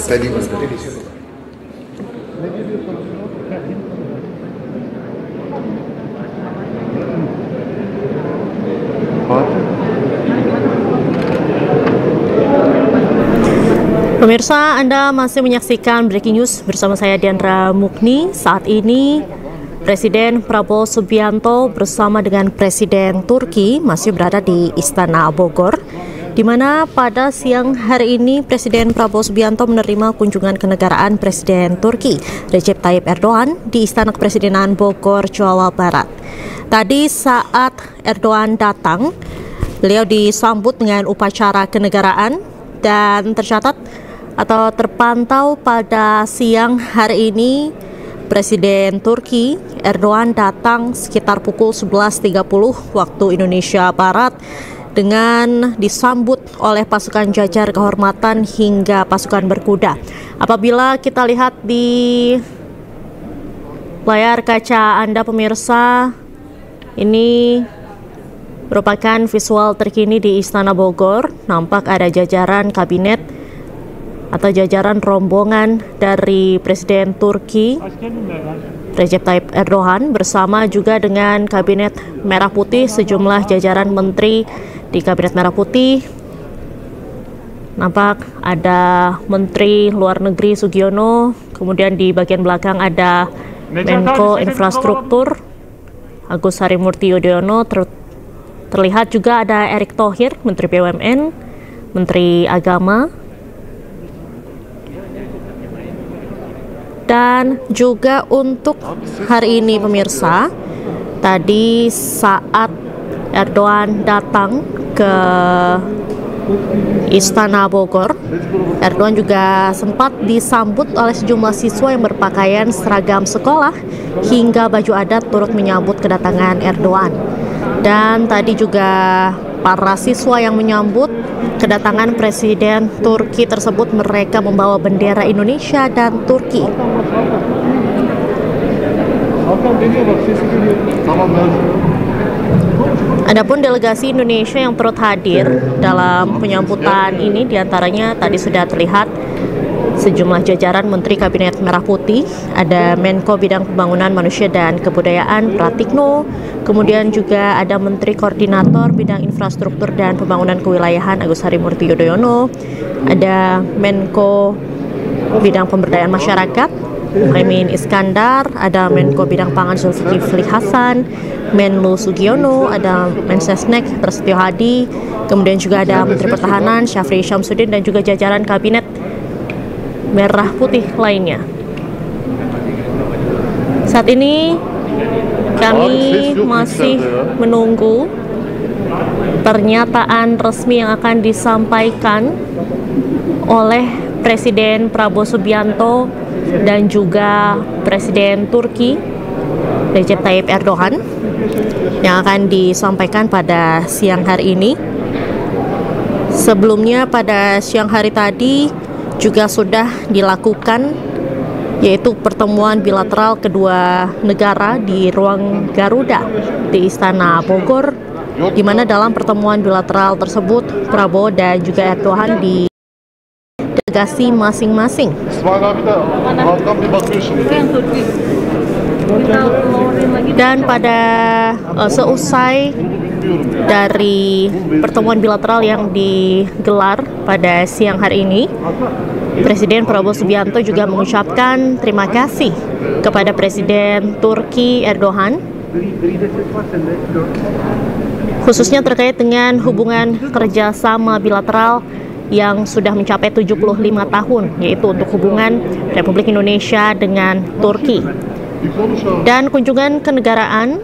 Steady. Pemirsa, Anda masih menyaksikan Breaking News bersama saya Diandra Mukni. Saat ini Presiden Prabowo Subianto bersama dengan Presiden Turki masih berada di Istana Bogor, di mana pada siang hari ini Presiden Prabowo Subianto menerima kunjungan kenegaraan Presiden Turki Recep Tayyip Erdogan di Istana Kepresidenan Bogor, Jawa Barat. Tadi saat Erdogan datang, beliau disambut dengan upacara kenegaraan dan terpantau pada siang hari ini Presiden Turki Erdogan datang sekitar pukul 11.30 waktu Indonesia Barat dengan disambut oleh pasukan jajar kehormatan hingga pasukan berkuda. Apabila kita lihat di layar kaca Anda pemirsa, ini merupakan visual terkini di Istana Bogor. Nampak ada jajaran kabinet atau jajaran rombongan dari Presiden Turki Recep Tayyip Erdogan bersama juga dengan Kabinet Merah Putih, sejumlah jajaran menteri di Kabinet Merah Putih. Nampak ada Menteri Luar Negeri Sugiono, kemudian di bagian belakang ada Menko Infrastruktur Agus Harimurti Yudhoyono, terlihat juga ada Erick Thohir, Menteri BUMN, Menteri Agama. Dan juga untuk hari ini pemirsa, tadi saat Erdogan datang ke Istana Bogor, Erdogan juga sempat disambut oleh sejumlah siswa yang berpakaian seragam sekolah hingga baju adat turut menyambut kedatangan Erdogan. Dan tadi juga para siswa yang menyambut kedatangan Presiden Turki tersebut, mereka membawa bendera Indonesia dan Turki. Adapun delegasi Indonesia yang turut hadir dalam penyambutan ini, diantaranya tadi sudah terlihat sejumlah jajaran Menteri Kabinet Merah Putih, ada Menko Bidang Pembangunan Manusia dan Kebudayaan Pratikno, kemudian juga ada Menteri Koordinator Bidang Infrastruktur dan Pembangunan Kewilayahan Agus Harimurti Yudhoyono, ada Menko Bidang Pemberdayaan Masyarakat Muhaimin Iskandar, ada Menko Bidang Pangan Zulkifli Hasan, Menlu Sugiono, ada Mensesnek Prasetyo Hadi, kemudian juga ada Menteri Pertahanan Syafri Syamsuddin dan juga jajaran Kabinet Merah Putih lainnya. Saat ini kami masih menunggu pernyataan resmi yang akan disampaikan oleh Presiden Prabowo Subianto dan juga Presiden Turki Recep Tayyip Erdogan yang akan disampaikan pada siang hari ini. Sebelumnya pada siang hari tadi juga sudah dilakukan, yaitu pertemuan bilateral kedua negara di ruang Garuda di Istana Bogor, di mana dalam pertemuan bilateral tersebut Prabowo dan juga Erdogan di delegasi masing-masing. Dan pada seusai dari pertemuan bilateral yang digelar pada siang hari ini, Presiden Prabowo Subianto juga mengucapkan terima kasih kepada Presiden Turki Erdogan, khususnya terkait dengan hubungan kerjasama bilateral yang sudah mencapai 75 tahun, yaitu untuk hubungan Republik Indonesia dengan Turki. Dan kunjungan kenegaraan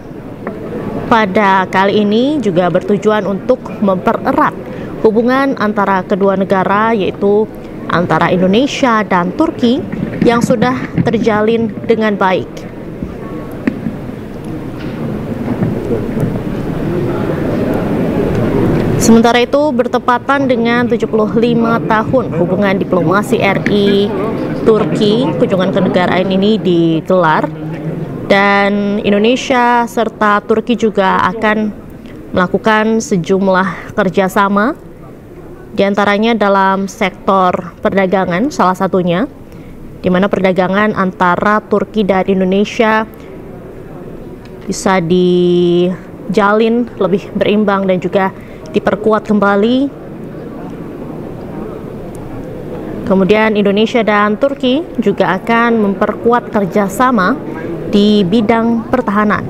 pada kali ini juga bertujuan untuk mempererat hubungan antara kedua negara, yaitu antara Indonesia dan Turki yang sudah terjalin dengan baik. Sementara itu, bertepatan dengan 75 tahun hubungan diplomasi RI Turki, kunjungan kenegaraan ini digelar, dan Indonesia serta Turki juga akan melakukan sejumlah kerjasama Di antaranya dalam sektor perdagangan salah satunya, di mana perdagangan antara Turki dan Indonesia bisa dijalin lebih berimbang dan juga diperkuat kembali. Kemudian Indonesia dan Turki juga akan memperkuat kerjasama di bidang pertahanan.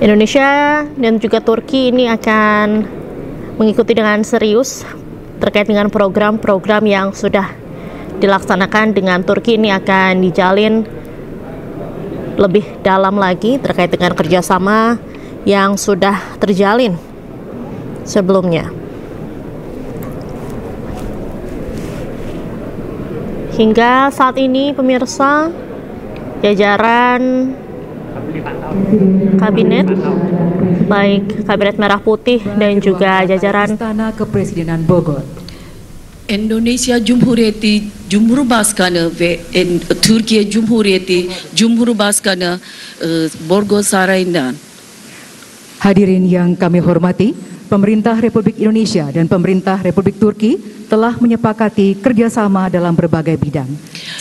Indonesia dan juga Turki ini akan mengikuti dengan serius terkait dengan program-program yang sudah dilaksanakan. Dengan Turki ini akan dijalin lebih dalam lagi terkait dengan kerjasama yang sudah terjalin sebelumnya. Hingga saat ini pemirsa, jajaran kabinet, baik kabinet merah putih dan juga jajaran Istana Kepresidenan Bogor, Indonesia Cumhuriyeti Cumhurbaşkanı ve Türkiye Cumhuriyeti Cumhurbaşkanı Borgo Sarayı'ndan. hadirin yang kami hormati, Pemerintah Republik Indonesia dan Pemerintah Republik Turki telah menyepakati kerjasama dalam berbagai bidang.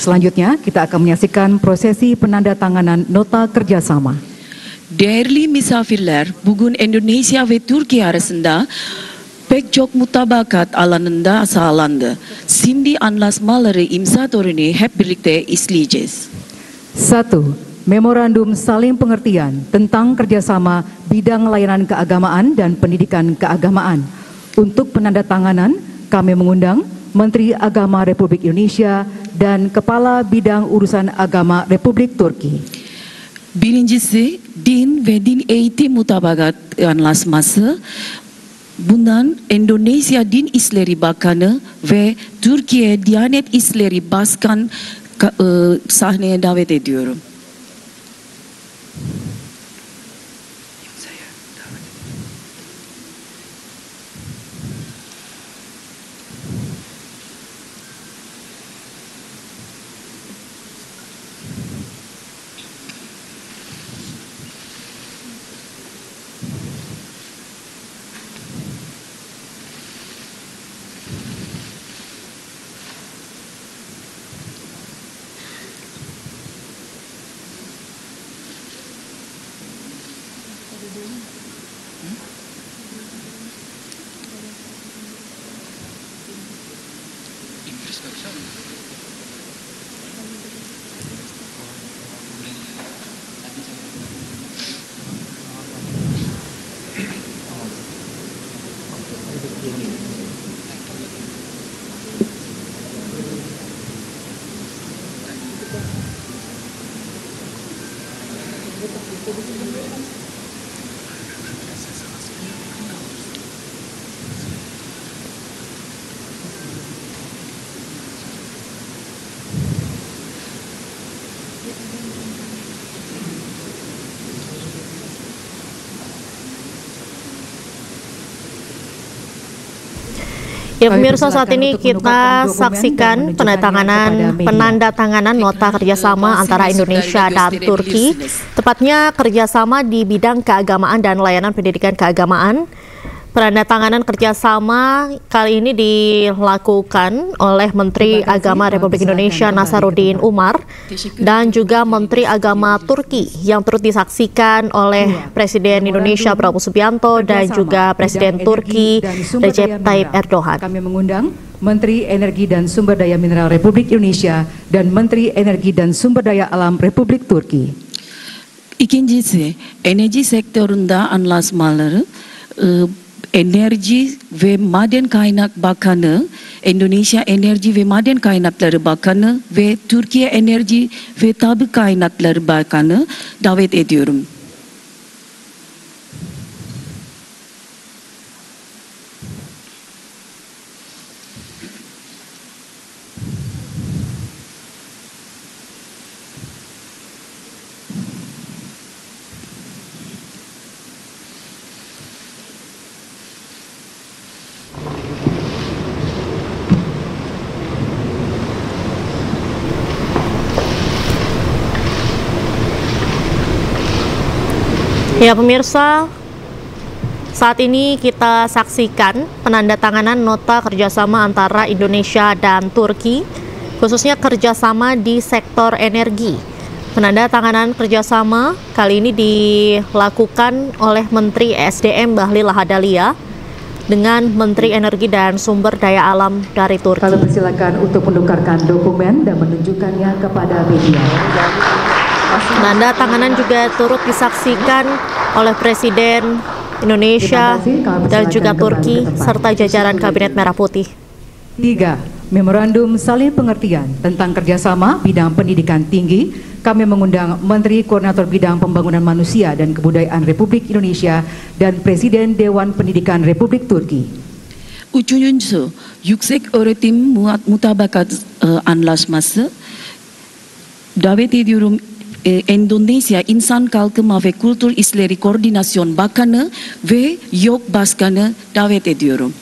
Selanjutnya, kita akan menyaksikan prosesi penandatanganan nota kerjasama. Değerli misafirler, bugün Endonezya ve Türkiye arasında pek çok mutabakat alanında sağlandı. Şimdi anlaşmaları imza töreni hep birlikte izleyeceğiz. 1. Memorandum saling pengertian tentang kerjasama bidang layanan keagamaan dan pendidikan keagamaan. Untuk penandatanganan, kami mengundang Menteri Agama Republik Indonesia dan Kepala Bidang Urusan Agama Republik Turki. Birincisi, din ve din eğitim mutabakat anlaşması. Bundan Endonezya Din İşleri Bakanı ve Türkiye Diyanet İşleri Başkan sahneye davet ediyorum. Ya pemirsa, saat ini kita saksikan penandatanganan nota kerjasama antara Indonesia dan Turki, tepatnya kerjasama di bidang keagamaan dan layanan pendidikan keagamaan. Penandatanganan kerjasama kali ini dilakukan oleh Menteri Agama Republik Indonesia Nasaruddin Umar dan juga Menteri Agama Turki yang turut disaksikan oleh Presiden Indonesia Prabowo Subianto dan juga Presiden Turki Recep Tayyip Erdogan. Kami mengundang Menteri Energi dan Sumber Daya Mineral Republik Indonesia dan Menteri Energi dan Sumber Daya Alam Republik Turki. İkincisi, enerji sektöründe anlaşmaları Enerji ve Maden Kaynak Bakanı, Endonezya Enerji ve Maden Kaynakları Bakanı ve Türkiye Enerji ve Tabi Kaynakları Bakanı davet ediyorum. Ya pemirsa, Saat ini kita saksikan penandatanganan nota kerjasama antara Indonesia dan Turki, khususnya kerjasama di sektor energi. Penandatanganan kerjasama kali ini dilakukan oleh Menteri ESDM Bahlil Lahadalia dengan Menteri Energi dan Sumber Daya Alam dari Turki. Kami persilakan untuk menukarkan dokumen dan menunjukkannya kepada media. Penandatanganan juga turut disaksikan oleh Presiden Indonesia dan juga Turki serta jajaran Kabinet Merah Putih. 3. Memorandum saling pengertian tentang kerjasama bidang pendidikan tinggi. Kami mengundang Menteri Koordinator Bidang Pembangunan Manusia dan Kebudayaan Republik Indonesia dan Presiden Dewan Pendidikan Republik Turki. Üçüncüsü, Yüksek Öğretim Mutabakat Anlaşması. Davet ediyorum Endonezya İnsan Kalkınma ve Kültür İşleri Koordinasyon Bakanı ve YOK Başkanı davet ediyorum.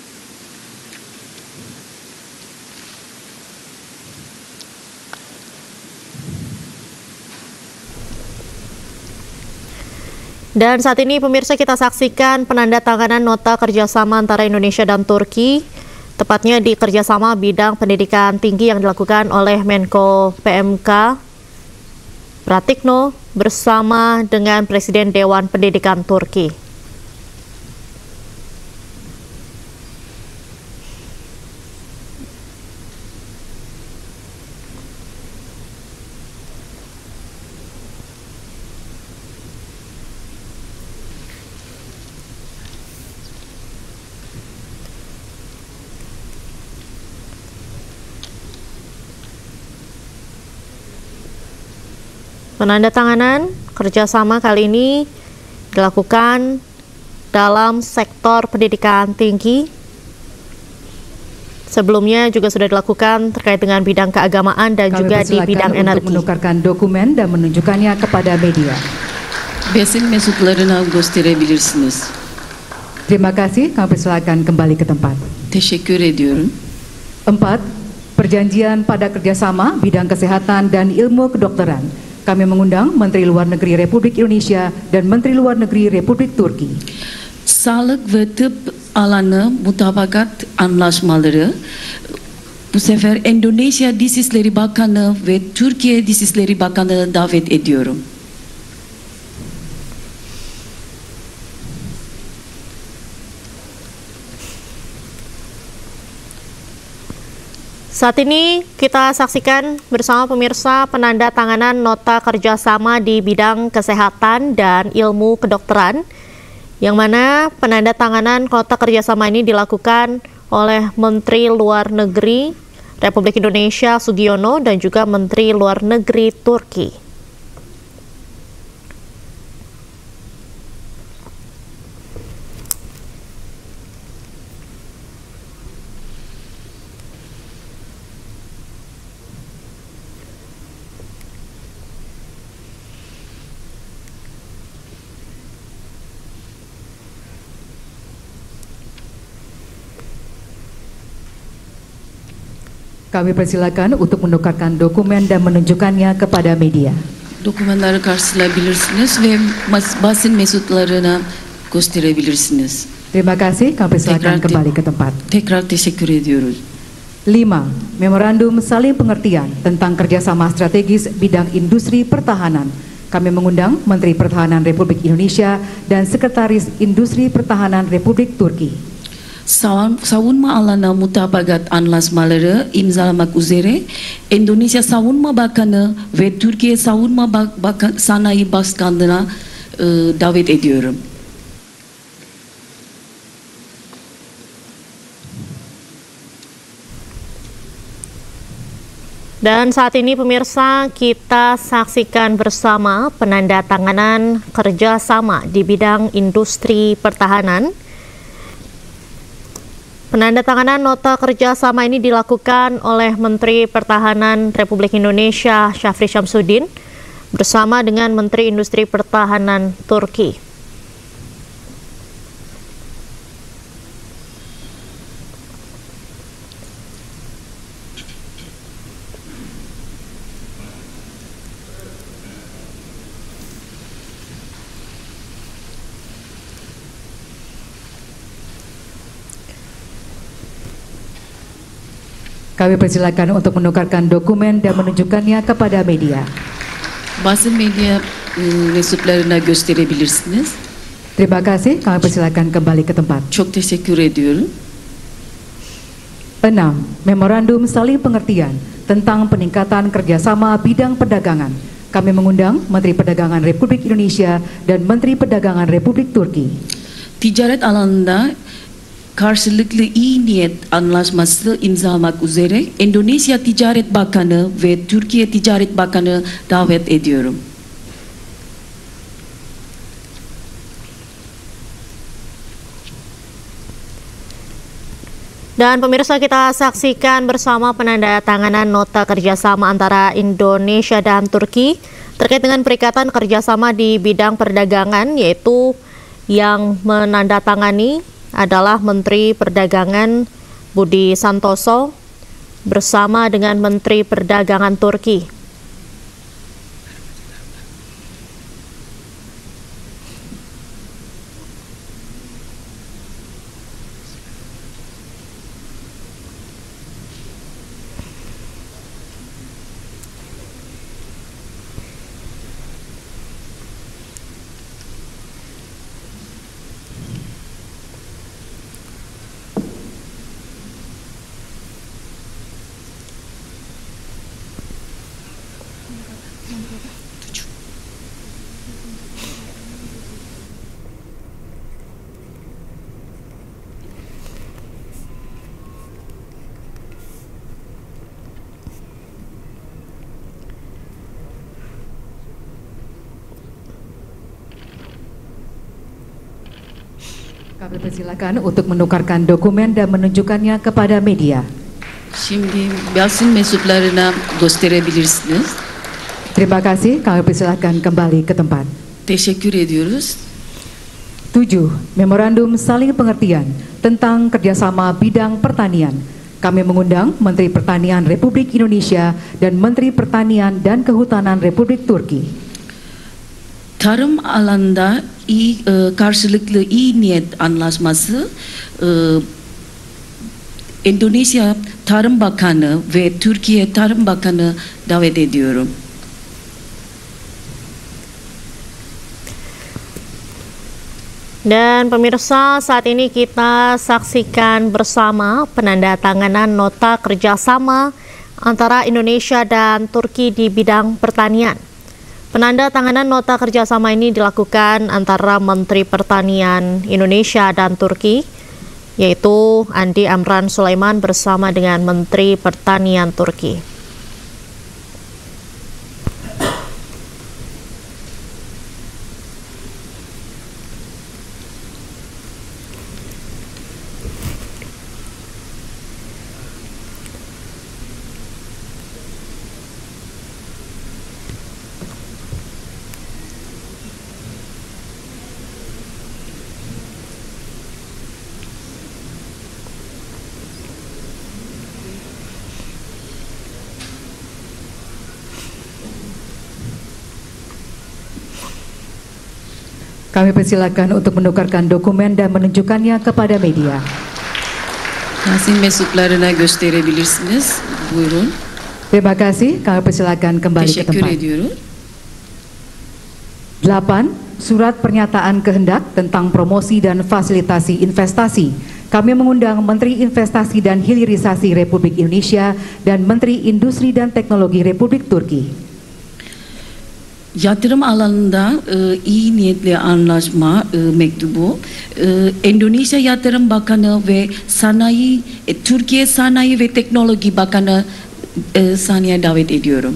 Dan saat ini pemirsa kita saksikan penandatanganan nota kerjasama antara Indonesia dan Turki, tepatnya di kerjasama bidang pendidikan tinggi yang dilakukan oleh Menko PMK Pratikno bersama dengan Presiden Dewan Pendidikan Turki. Penandatanganan kerjasama kali ini dilakukan dalam sektor pendidikan tinggi. Sebelumnya juga sudah dilakukan terkait dengan bidang keagamaan dan juga di bidang energi. Untuk menukarkan dokumen dan menunjukkannya kepada media. Basın mensuplarına gösterebilirsiniz. Terima kasih, kami persilakan kembali ke tempat. Teşekkür ediyorum. 4. Perjanjian pada kerjasama bidang kesehatan dan ilmu kedokteran. Kami mengundang Menteri Luar Negeri Republik Indonesia dan Menteri Luar Negeri Republik Turki. Sağlık ve tıp alanı mutabakat anlaşmaları. Bu sefer Endonezya Dışişleri Bakanı ve Türkiye Dışişleri Bakanı'nı davet ediyorum. Saat ini kita saksikan bersama pemirsa penandatanganan nota kerjasama di bidang kesehatan dan ilmu kedokteran, yang mana penandatanganan nota kerjasama ini dilakukan oleh Menteri Luar Negeri Republik Indonesia Sugiono dan juga Menteri Luar Negeri Turki. Kami persilakan untuk menukarkan dokumen dan menunjukkannya kepada media. Dokümanları karşılayabilirsiniz ve basın mensuplarına gösterebilirsiniz. Terima kasih, kami persilakan kembali ke tempat. Tekrar teşekkür ediyoruz. 5. Memorandum saling pengertian tentang kerjasama strategis bidang industri pertahanan. Kami mengundang Menteri Pertahanan Republik Indonesia dan Sekretaris Industri Pertahanan Republik Turki. Savunma alanı mutabakat anlaşmaları imzalamak üzere Endonezya Savunma Bakanı ve Türkiye Savunma Sanayi Başkanlığı'na davet ediyorum. Dan saat ini pemirsa, kita saksikan bersama penandatanganan kerjasama di bidang industri pertahanan. Penandatanganan nota kerjasama ini dilakukan oleh Menteri Pertahanan Republik Indonesia Syafri Syamsuddin bersama dengan Menteri Industri Pertahanan Turki. Kami persilakan untuk menukarkan dokumen dan menunjukkannya kepada media. Basın medya mensuplarına gösterebilirsiniz. Terima kasih, kami persilakan kembali ke tempat. Çok teşekkür ediyorum. 6. Memorandum saling pengertian tentang peningkatan kerjasama bidang perdagangan. Kami mengundang Menteri Perdagangan Republik Indonesia dan Menteri Perdagangan Republik Turki. Ticaret alanında karşılıklı iyi niyet anlaşması imzalamak üzere Endonezya Ticaret Bakanı ve Türkiye Ticaret Bakanı davet ediyorum. Dan pemirsa, kita saksikan bersama penandatanganan nota kerjasama antara Indonesia dan Turki terkait dengan perikatan kerjasama di bidang perdagangan, yaitu yang menandatangani adalah Menteri Perdagangan Budi Santoso bersama dengan Menteri Perdagangan Turki. Kami persilakan untuk menukarkan dokumen dan menunjukkannya kepada media. Şimdi basın mensuplarına gösterebilirsiniz. Terima kasih, kami persilakan kembali ke tempat. Teşekkür ediyoruz. 7. Memorandum saling pengertian tentang kerjasama bidang pertanian. Kami mengundang Menteri Pertanian Republik Indonesia dan Menteri Pertanian dan Kehutanan Republik Turki. Tarım alanında karşılıklı iyi niyet anlaşması Endonezya Tarım Bakanı ve Türkiye Tarım Bakanı davet ediyorum. Dan pemirsa, saat ini kita saksikan bersama penandatanganan nota kerjasama antara Indonesia dan Turki di bidang pertanian. Penandatanganan nota kerjasama ini dilakukan antara Menteri Pertanian Indonesia dan Turki, yaitu Andi Amran Sulaiman bersama dengan Menteri Pertanian Turki. Kami persilakan untuk menukarkan dokumen dan menunjukkannya kepada media. Basın mensuplarına gösterebilirsiniz. Buyurun. Terima kasih, kami persilakan kembali ke Teşekkür tempat. ediyorum. 8. Surat pernyataan kehendak tentang promosi dan fasilitasi investasi. Kami mengundang Menteri Investasi dan Hilirisasi Republik Indonesia dan Menteri Industri dan Teknologi Republik Turki. Yatırım alanında iyi niyetli anlaşma mektubu Endonezya Yatırım Bakanı ve Türkiye Sanayi ve Teknologi Bakanı sahneye davet ediyorum.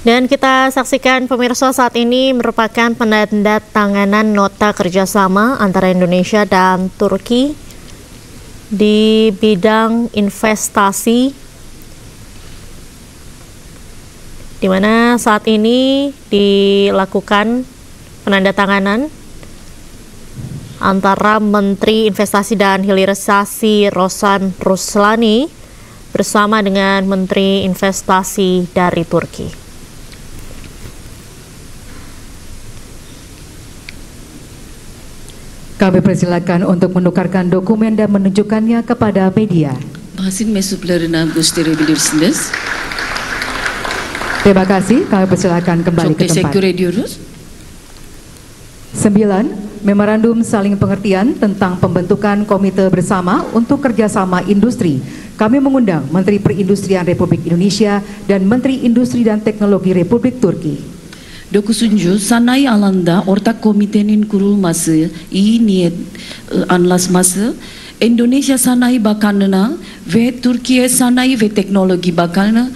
Dan kita saksikan pemirsa, saat ini merupakan penandatanganan nota kerjasama antara Indonesia dan Turki di bidang investasi, di mana saat ini dilakukan penandatanganan antara Menteri Investasi dan Hilirisasi Rosan Ruslani bersama dengan Menteri Investasi dari Turki. Kami persilakan untuk menukarkan dokumen dan menunjukkannya kepada media. Basın mensuplarına gösterebilirsiniz. Terima kasih, kami persilakan kembali Çok ke tempat. teşekkür ediyoruz. 9. Memorandum saling pengertian tentang pembentukan komite bersama untuk kerjasama industri. Kami mengundang Menteri Perindustrian Republik Indonesia dan Menteri Industri dan Teknologi Republik Turki. 9. Sanayi alanında ortak komitenin kurulması, iyi niyet anlaşması, Endonezya Sanayi Bakanlığı'na ve Türkiye Sanayi ve Teknologi Bakanlığı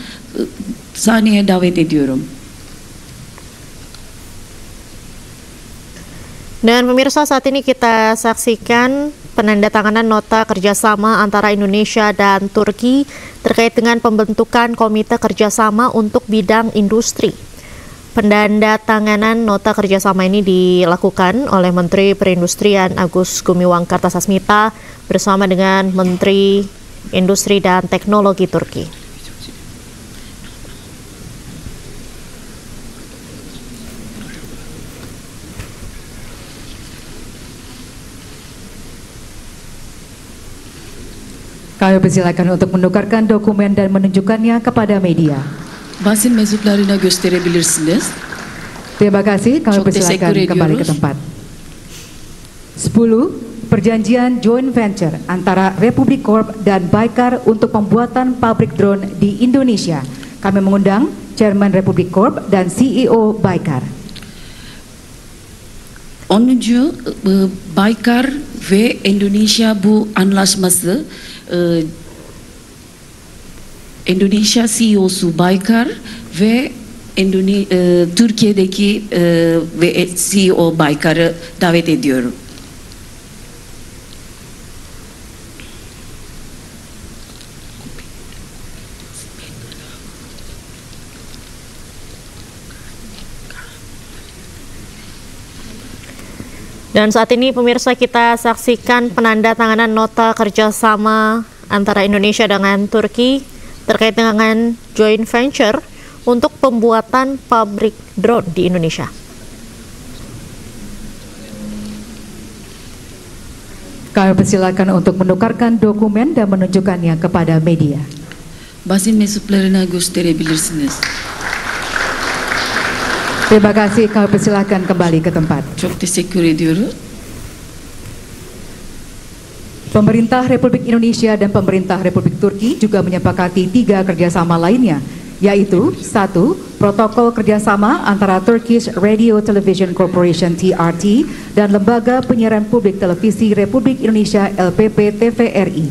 sahneye davet ediyorum. Dan pemirsa, saat ini kita saksikan penandatanganan nota kerjasama antara Indonesia dan Turki terkait dengan pembentukan komite kerjasama untuk bidang industri. Penandatanganan nota kerjasama ini dilakukan oleh Menteri Perindustrian Agus Gumiwang Kartasasmita bersama dengan Menteri Industri dan Teknologi Turki. Kami persilakan untuk menukarkan dokumen dan menunjukkannya kepada media. Basın mensuplarına gösterebilirsiniz. Terima kasih, kami Çok persilakan teşekkür kembali ke ediyoruz. tempat. 10. Perjanjian joint venture antara Republik Corp dan Baikar untuk pembuatan pabrik drone di Indonesia. Kami mengundang Chairman Republik Corp dan CEO Baikar. 10. Baykar ve Indonesia bu anlaşması, Indonesia CEO'su Baykar ve Türkiye'deki ve CEO Baykar'ı davet ediyorum. Dan saat ini pemirsa, kita saksikan penandatanganan nota kerjasama antara Indonesia dengan Turki terkait dengan joint venture untuk pembuatan pabrik drone di Indonesia. Kami persilakan untuk menukarkan dokumen dan menunjukkannya kepada media. Basın mensuplarına gösterebilirsiniz. Terima kasih, kami persilakan kembali ke tempat. Çok teşekkür ediyoruz. Pemerintah Republik Indonesia dan Pemerintah Republik Turki juga menyepakati 3 kerjasama lainnya, yaitu 1. Protokol kerjasama antara Turkish Radio Television Corporation TRT dan Lembaga Penyiaran Publik Televisi Republik Indonesia LPP TVRI.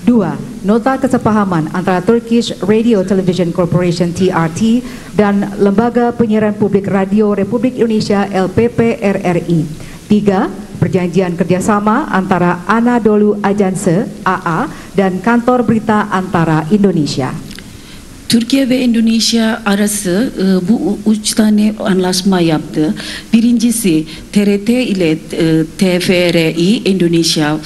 2. Nota kesepahaman antara Turkish Radio Television Corporation TRT dan Lembaga Penyiaran Publik Radio Republik Indonesia LPP RRI. 3. Perjanjian kerjasama antara Anadolu Ajansı AA dan Kantor Berita Antara Indonesia. Türkiye ve Endonezya arası bu 3 tane anlaşma yaptı. Birincisi TRT ile TVRI Endonezya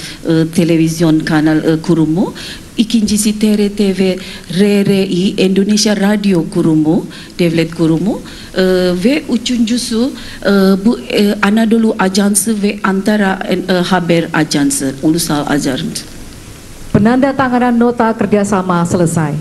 Televizyon Kanal Kurumu. İkincisi TRT ve RRI Endonezya Radyo Kurumu, Devlet Kurumu. Ve üçüncüsü bu Anadolu Ajansı ve Antara Haber Ajansı, Ulusal Ajansı. Penandatanganan nota kerjasama selesai.